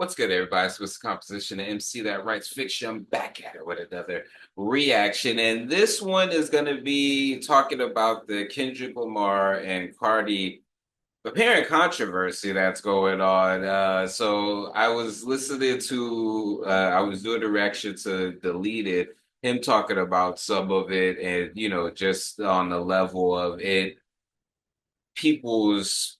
What's good, everybody? It's Mr. Composition, the MC that writes fiction. I'm back at it with another reaction. And this one is going to be talking about the Kendrick Lamar and Cardi apparent controversy that's going on. So I was listening to, I was doing a reaction to Deleted, him talking about some of it and, just on the level of it people's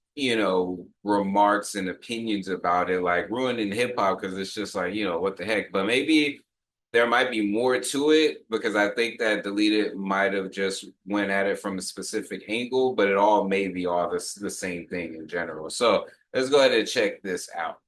remarks and opinions about it like ruining hip hop because it's just like what the heck, but maybe there might be more to it because I think that Deleted might have just went at it from a specific angle, but it all may be all the same thing in general. So let's go ahead and check this out.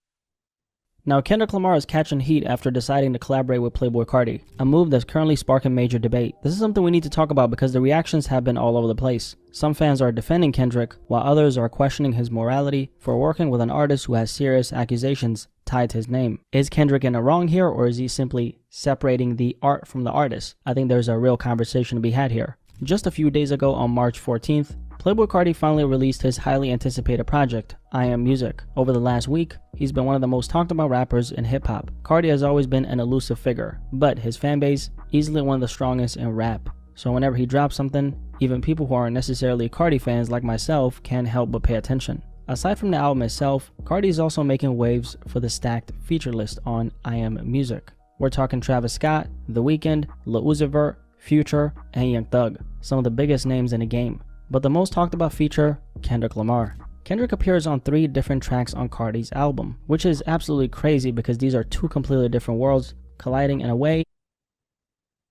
Now, Kendrick Lamar is catching heat after deciding to collaborate with Playboi Carti, a move that's currently sparking major debate. This is something we need to talk about because the reactions have been all over the place. Some fans are defending Kendrick, while others are questioning his morality for working with an artist who has serious accusations tied to his name. Is Kendrick in the wrong here, or is he simply separating the art from the artist? I think there's a real conversation to be had here. Just a few days ago on March 14th, Playboi Carti finally released his highly anticipated project, I Am Music. Over the last week, he's been one of the most talked about rappers in hip-hop. Carti has always been an elusive figure, but his fanbase, easily one of the strongest in rap. So whenever he drops something, even people who aren't necessarily Carti fans like myself can't help but pay attention. Aside from the album itself, Carti is also making waves for the stacked feature list on I Am Music. We're talking Travis Scott, The Weeknd, Lil Uzi Vert, Future, and Young Thug, some of the biggest names in the game. But the most talked about feature, Kendrick Lamar. Kendrick appears on 3 different tracks on Carti's album, which is absolutely crazy because these are 2 completely different worlds colliding in a way.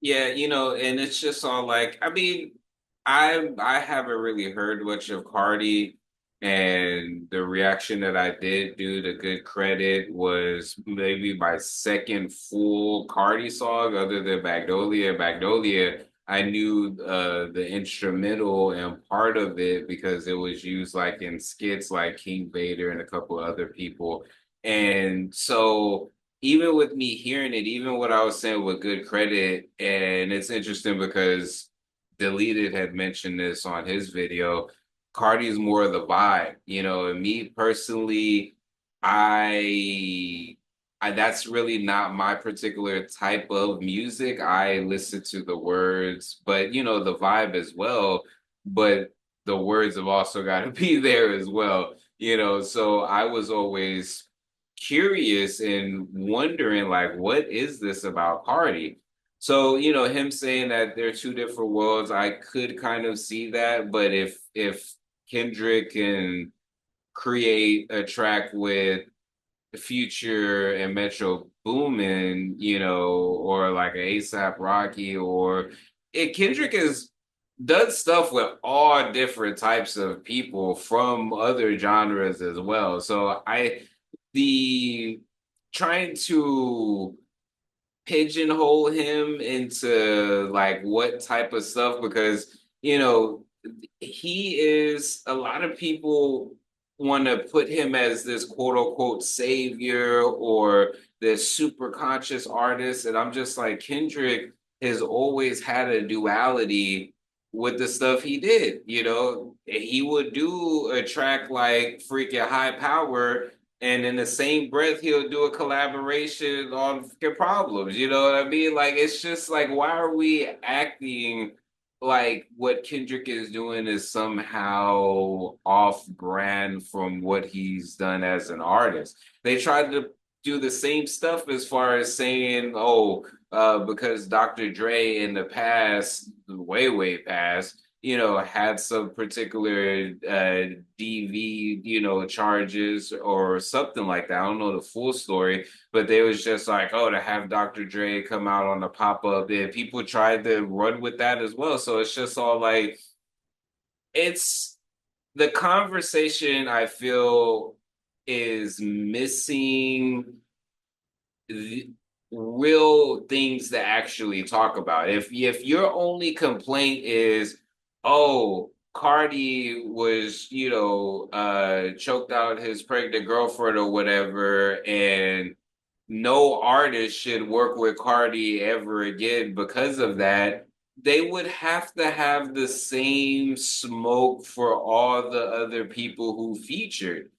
Yeah, and it's just all like, I mean, I haven't really heard much of Cardi, and the reaction that I did do to good credit was maybe my second full Cardi song other than Magnolia. Magnolia, I knew the instrumental and part of it because it was used like in skits like King Vader and a couple other people. And so even with me hearing it, even what I was saying with good credit, and it's interesting because Deleted had mentioned this on his video. Cardi's more of the vibe, and me personally, I, I that's really not my particular type of music. I listen to the words, but the vibe as well. But the words have also got to be there as well, So I was always curious and wondering, like, what is this about Cardi? So, him saying that they're 2 different worlds, I could kind of see that. But if Kendrick can create a track with Future and Metro Boomin, or like a ASAP Rocky, or Kendrick is does stuff with all different types of people from other genres as well. So the trying to pigeonhole him into like what type of stuff because he is a lot of people want to put him as this quote unquote savior or this super conscious artist, and I'm just like, Kendrick has always had a duality with the stuff he did. He would do a track like freaking High Power, and in the same breath he'll do a collaboration on fucking Problems. You know what I mean? Like, it's just like, why are we acting like what Kendrick is doing is somehow off brand from what he's done as an artist? They tried to do the same stuff as far as saying, oh, because Dr. Dre in the past, way past, had some particular DV, charges or something like that. I don't know the full story, but they was just like, oh, to have Dr. Dre come out on the pop up, and people tried to run with that as well. So it's just all like, it's the conversation I feel is missing the real things to actually talk about. If your only complaint is, oh, Cardi was, choked out his pregnant girlfriend or whatever, and no artist should work with Cardi ever again because of that, they would have to have the same smoke for all the other people who featured.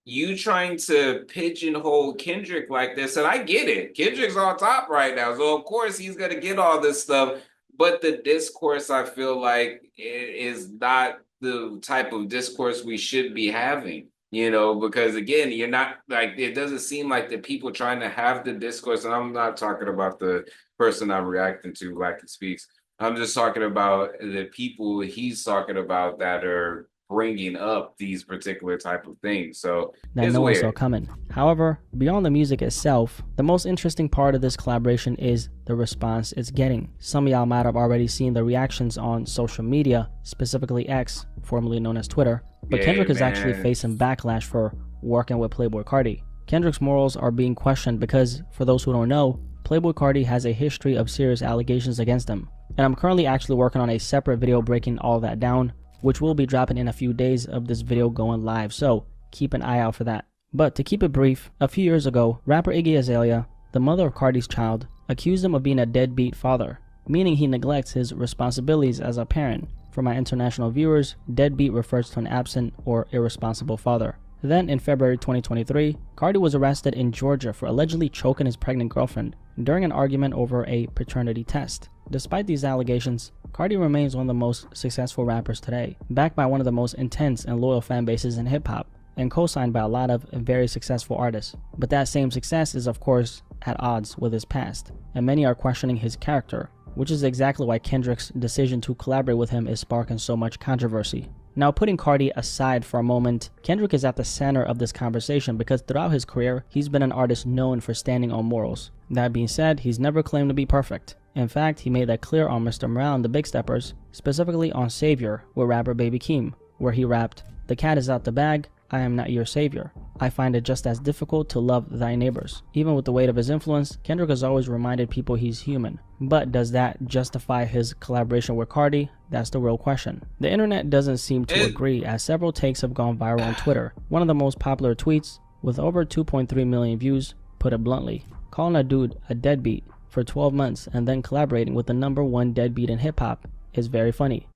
you trying to pigeonhole Kendrick like this, and I get it. Kendrick's on top right now, so of course he's gonna get all this stuff. But the discourse, I feel like, is not the type of discourse we should be having. Because again, you're not like it doesn't seem like the people trying to have the discourse, and I'm not talking about the person I'm reacting to, like he speaks. I'm just talking about the people he's talking about that are bringing up these particular type of things. So that it's no one saw weird. coming. However, beyond the music itself, the most interesting part of this collaboration is the response it's getting. Some of y'all might have already seen the reactions on social media, specifically X, formerly known as Twitter, but Yeah, Kendrick is actually man. facing backlash for working with Playboi Carti. Kendrick's morals are being questioned because, for those who don't know, Playboi Carti has a history of serious allegations against him. And I'm currently actually working on a separate video breaking all that down, which will be dropping in a few days of this video going live, so keep an eye out for that. But to keep it brief, a few years ago, rapper Iggy Azalea, the mother of Carti's child, accused him of being a deadbeat father, meaning he neglects his responsibilities as a parent. For my international viewers, deadbeat refers to an absent or irresponsible father. Then, in February 2023, Carti was arrested in Georgia for allegedly choking his pregnant girlfriend during an argument over a paternity test. Despite these allegations, Carti remains one of the most successful rappers today, backed by one of the most intense and loyal fan bases in hip-hop, and co-signed by a lot of very successful artists. But that same success is of course at odds with his past, and many are questioning his character, which is exactly why Kendrick's decision to collaborate with him is sparking so much controversy. Now, putting Carti aside for a moment, Kendrick is at the center of this conversation because throughout his career, he's been an artist known for standing on morals. That being said, he's never claimed to be perfect. In fact, he made that clear on Mr. Morale and the Big Steppers, specifically on Savior with rapper Baby Keem, where he rapped, "The cat is out the bag, I am not your savior. I find it just as difficult to love thy neighbors." Even with the weight of his influence, Kendrick has always reminded people he's human. But does that justify his collaboration with Carti? That's the real question. The internet doesn't seem to It, agree, as several takes have gone viral on Twitter. One of the most popular tweets, with over 2.3 million views, put it bluntly, calling a dude a deadbeat for 12 months and then collaborating with the number one deadbeat in hip hop is very funny.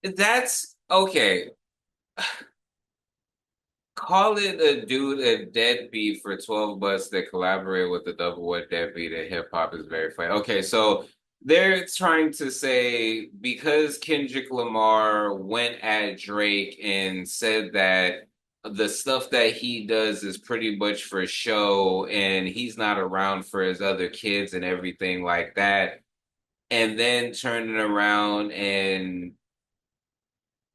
that's okay. Call it a dude a deadbeat for 12 bucks that collaborate with the double what deadbeat in hip hop is very funny. Okay, so they're trying to say because Kendrick Lamar went at Drake and said that the stuff that he does is pretty much for show and he's not around for his other kids and everything like that, and then turning around and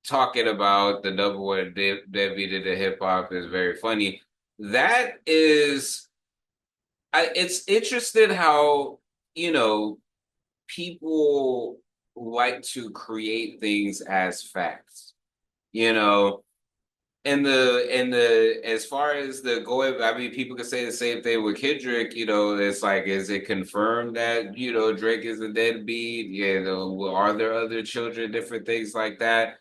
talking about the double what deadbeat did to hip hop is very funny. That is, it's interesting how you know people like to create things as facts. You know, and the as far as the going, I mean, people could say the same thing with Kendrick. It's like, is it confirmed that Drake is a deadbeat? Are there other children, different things like that?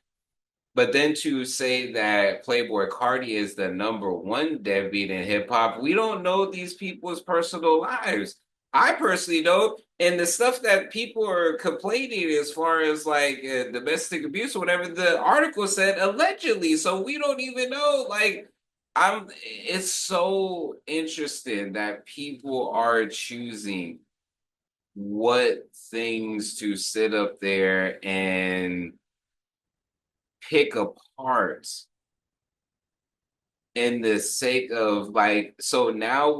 But then to say that Playboy Cardi is the number one deadbeat in hip hop, we don't know these people's personal lives. I personally don't. And the stuff that people are complaining as far as like domestic abuse or whatever, the article said allegedly. So we don't even know. Like, it's so interesting that people are choosing what things to sit up there and pick apart in the sake of like, so now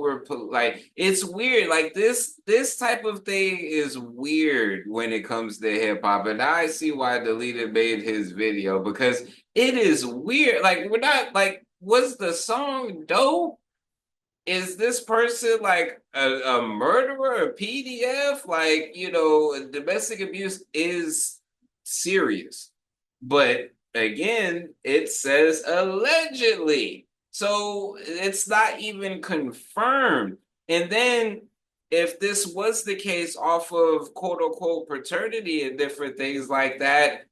like, it's weird, like this type of thing is weird when it comes to hip hop, and now I see why Deleted made his video, because it is weird. Like, we're not like, was the song dope? Is this person like a murderer, a PDF? Like, domestic abuse is serious. But again, it says allegedly. So it's not even confirmed. And then if this was the case off of quote unquote paternity and different things like that,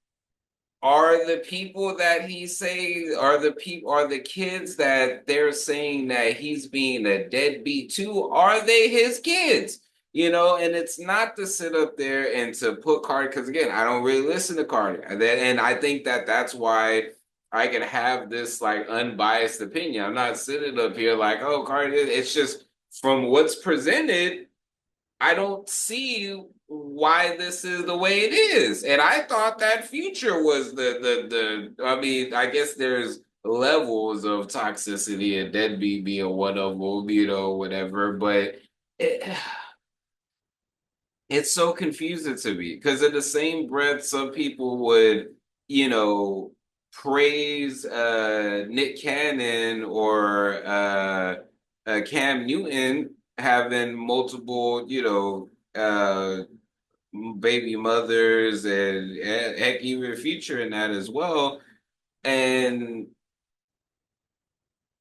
are the people that he's saying, are the kids that they're saying that he's being a deadbeat to, are they his kids? And it's not to sit up there and to put Cardi, because again, I don't really listen to Cardi, and I think that that's why I can have this like unbiased opinion. I'm not sitting up here like, oh, Cardi. It's just from what's presented, I don't see why this is the way it is. And I thought that Future was the I mean, I guess there's levels of toxicity and deadbeat being one of them, whatever, but it, it's so confusing to me because in the same breath, some people would, you know, praise Nick Cannon or Cam Newton having multiple, baby mothers and heck, even Future in that as well. And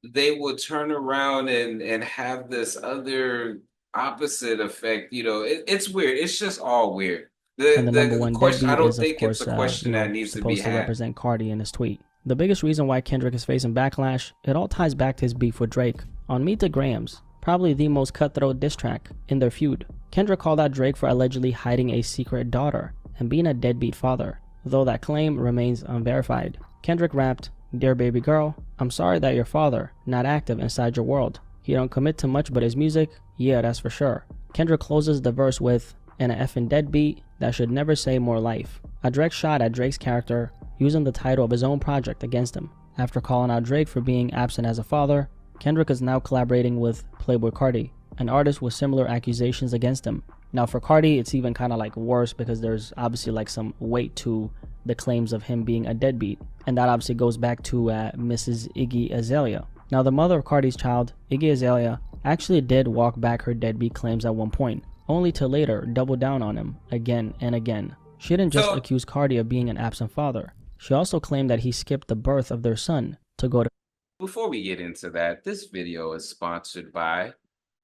they will turn around and have this other opposite effect. It's weird. It's just all weird. And the number The one question, I deadbeat is, don't of think it's a course, question that needs to be supposed to had. represent Cardi in his tweet. The biggest reason why Kendrick is facing backlash, it all ties back to his beef with Drake. On Meet the Grahams, probably the most cutthroat diss track in their feud, Kendrick called out Drake for allegedly hiding a secret daughter and being a deadbeat father, though that claim remains unverified. Kendrick rapped, "Dear baby girl, I'm sorry that your father, not active inside your world. He don't commit to much but his music, yeah, that's for sure." Kendrick closes the verse with, "And a effing deadbeat that should never say more life." A direct shot at Drake's character, using the title of his own project against him. After calling out Drake for being absent as a father, Kendrick is now collaborating with Playboi Carti, an artist with similar accusations against him. Now for Carti, it's even kind of like worse because there's obviously like some weight to the claims of him being a deadbeat, and that obviously goes back to Mrs. Iggy Azalea. Now the mother of Carti's child, Iggy Azalea, actually did walk back her deadbeat claims at one point, only to later double down on him again and again. She didn't just So accuse Carti of being an absent father. She also claimed that he skipped the birth of their son to go to. before we get into that, this video is sponsored by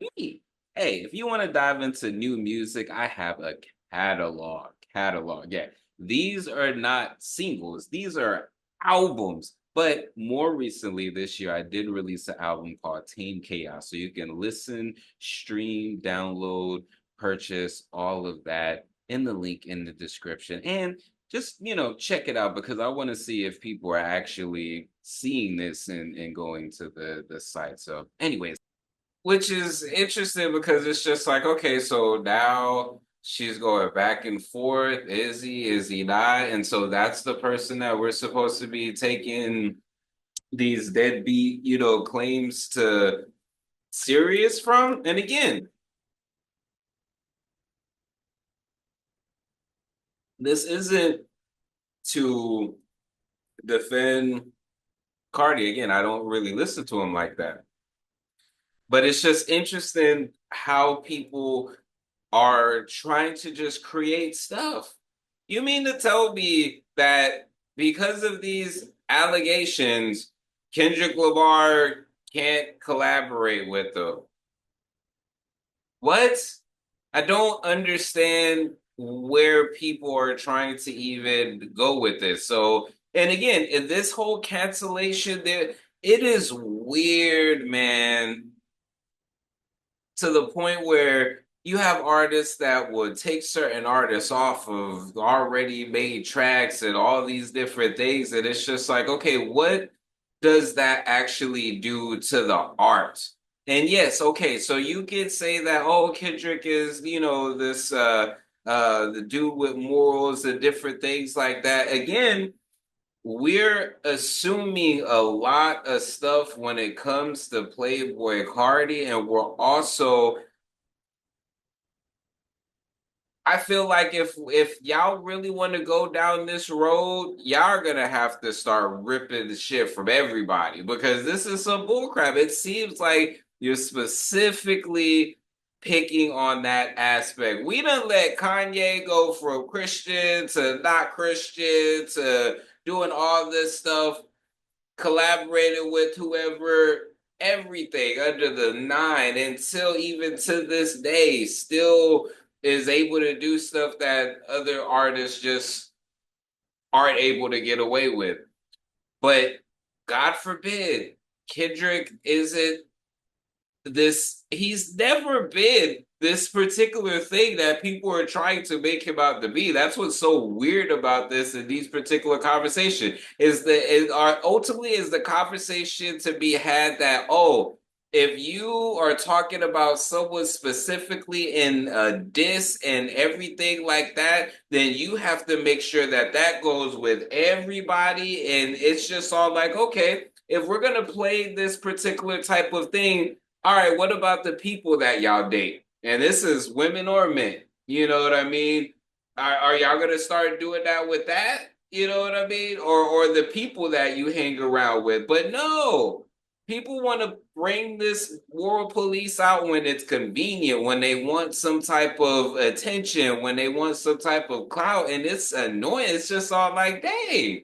me. Hey, if you want to dive into new music, I have a catalog. Catalog. Yeah. These are not singles, these are albums. But more recently this year, I did release an album called Tame Chaos. So you can listen, stream, download, purchase all of that in the link in the description. And just check it out because I want to see if people are actually seeing this and going to the site. So anyways, which is interesting because it's just like, okay, so now she's going back and forth. Is he not? And so that's the person that we're supposed to be taking these deadbeat, claims to serious from. And again, this isn't to defend Cardi. Again, I don't really listen to him like that. But it's just interesting how people are trying to just create stuff. You mean to tell me that because of these allegations, Kendrick Lamar can't collaborate with them? What? I don't understand where people are trying to even go with this. So, and again, in this whole cancellation, there it is weird, man, to the point where you have artists that would take certain artists off of already made tracks and all these different things. And it's just like, okay, what does that actually do to the art? And yes, okay, so you could say that, oh, Kendrick is, this the dude with morals and different things like that. Again, we're assuming a lot of stuff when it comes to Playboy Cardi, and we're also I feel like if y'all really want to go down this road, y'all are gonna have to start ripping the shit from everybody because this is some bullcrap. It seems like you're specifically picking on that aspect. We done let Kanye go from Christian to not Christian to doing all this stuff, collaborated with whoever, everything under the nine until even to this day still is able to do stuff that other artists just aren't able to get away with. But God forbid, Kendrick isn't he's never been this particular thing that people are trying to make him out to be. That's what's so weird about this in these particular conversations are ultimately is the conversation to be had that, oh, if you are talking about someone specifically in a diss and everything like that, then you have to make sure that that goes with everybody. And it's just all like, okay, if we're gonna play this particular type of thing, all right, what about the people that y'all date? And this is women or men. You know what I mean? Are y'all gonna start doing that with that? You know what I mean? Or the people that you hang around with. But no, people want to bring this world police out when it's convenient, when they want some type of attention, when they want some type of clout, and it's annoying. It's just all like, dang,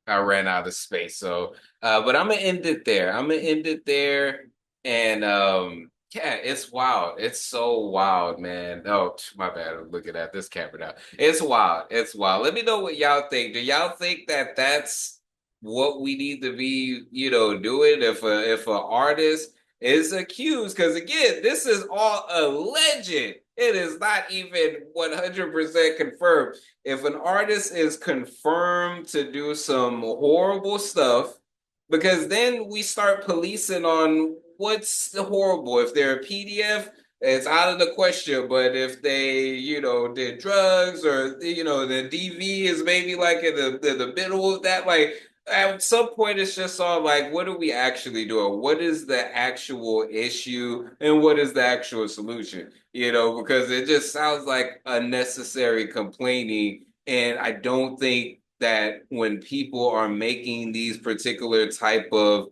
I ran out of space. So, but I'm gonna end it there. I'm gonna end it there. And yeah, it's wild. It's so wild, man. Oh, my bad. I'm looking at this camera now. It's wild. It's wild. Let me know what y'all think. Do y'all think that that's what we need to be, doing if an artist is accused? Because again, this is all alleged. It is not even 100% confirmed. If an artist is confirmed to do some horrible stuff, because then we start policing on what's horrible. If they're a PDF, it's out of the question. But if they, did drugs or, the DV is maybe like in the middle of that, like at some point it's just all like, what are we actually doing? What is the actual issue and what is the actual solution? Because it just sounds like unnecessary complaining. And I don't think that when people are making these particular type of,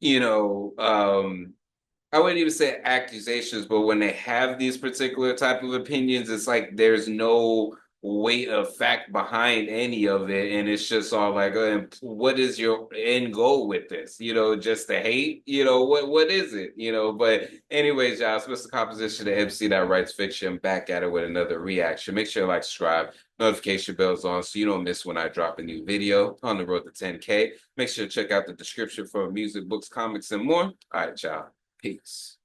you know, I wouldn't even say accusations, but when they have these particular type of opinions, it's like there's no weight of fact behind any of it, and it's just all like, what is your end goal with this? Just to hate? What is it? But anyways, y'all, it's Mr. Composition, the MC that writes fiction, back at it with another reaction. Make sure to like, subscribe, notification bells on so you don't miss when I drop a new video on the road to 10K. Make sure to check out the description for music, books, comics, and more. All right, y'all. Peace.